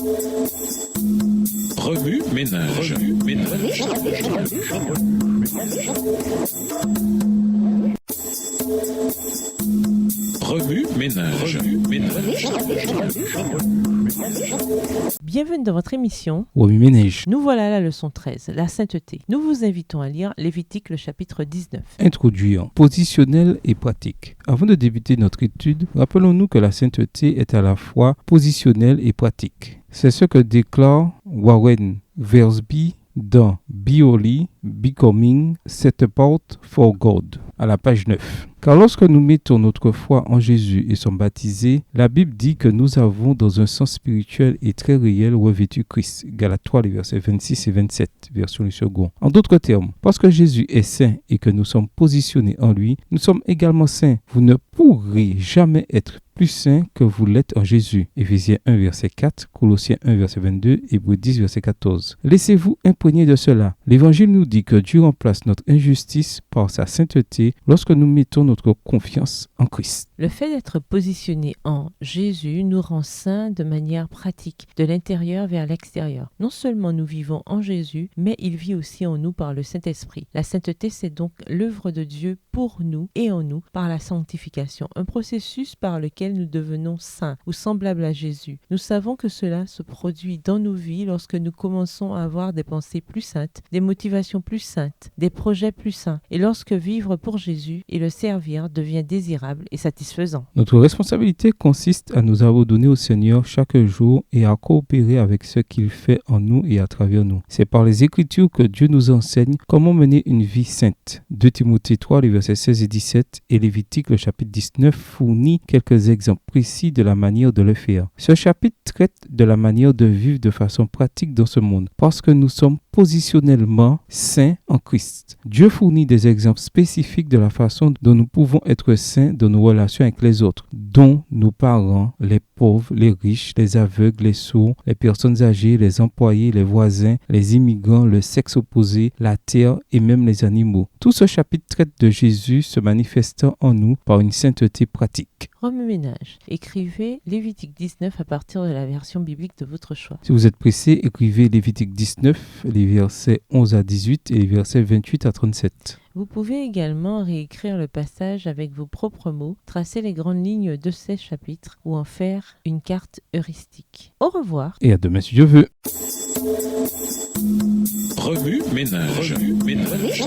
Remue ménage. Remue ménage. Bienvenue dans votre émission. Remue ménage. Nous voilà à la leçon 13, la sainteté. Nous vous invitons à lire Lévitique le chapitre 19. Introduire, positionnel et pratique. Avant de débuter notre étude, rappelons-nous que la sainteté est à la fois positionnelle et pratique. C'est ce que déclare Warren Wiersbe dans Be Becoming Set Apart for God, à la page 9. Car lorsque nous mettons notre foi en Jésus et sommes baptisés, la Bible dit que nous avons dans un sens spirituel et très réel revêtu Christ. Galates 3, les versets 26 et 27, version du second. En d'autres termes, parce que Jésus est saint et que nous sommes positionnés en lui, nous sommes également saints. Vous ne pourrez jamais être plus saint que vous l'êtes en Jésus. Éphésiens 1, verset 4, Colossiens 1, verset 22, Hébreux 10, verset 14. Laissez-vous imprégner de cela. L'Évangile nous dit que Dieu remplace notre injustice par sa sainteté lorsque nous mettons notre confiance en Christ. Le fait d'être positionné en Jésus nous rend saints de manière pratique, de l'intérieur vers l'extérieur. Non seulement nous vivons en Jésus, mais il vit aussi en nous par le Saint-Esprit. La sainteté, c'est donc l'œuvre de Dieu pour nous et en nous par la sanctification, un processus par lequel nous devenons saints ou semblables à Jésus. Nous savons que cela se produit dans nos vies lorsque nous commençons à avoir des pensées plus saintes, des motivations plus saintes, des projets plus saints, et lorsque vivre pour Jésus et le servir devient désirable et satisfaisant. Notre responsabilité consiste à nous abandonner au Seigneur chaque jour et à coopérer avec ce qu'il fait en nous et à travers nous. C'est par les Écritures que Dieu nous enseigne comment mener une vie sainte. 2 Timothée 3, les versets 16 et 17 et Lévitique, le chapitre 19, fournit quelques exemples précis de la manière de le faire. Ce chapitre traite de la manière de vivre de façon pratique dans ce monde, parce que nous sommes positionnellement saints en Christ. Dieu fournit des exemples spécifiques de la façon dont nous pouvons être saints dans nos relations avec les autres, dont nos parents, les pauvres, les riches, les aveugles, les sourds, les personnes âgées, les employés, les voisins, les immigrants, le sexe opposé, la terre et même les animaux. Tout ce chapitre traite de Jésus se manifestant en nous par une sainteté pratique. Remue ménage. Écrivez Lévitique 19 à partir de la version biblique de votre choix. Si vous êtes pressé, écrivez Lévitique 19, les versets 11 à 18 et les versets 28 à 37. Vous pouvez également réécrire le passage avec vos propres mots, tracer les grandes lignes de ces chapitres ou en faire une carte heuristique. Au revoir. Et à demain si Dieu veut. Remue ménage. Remue ménage.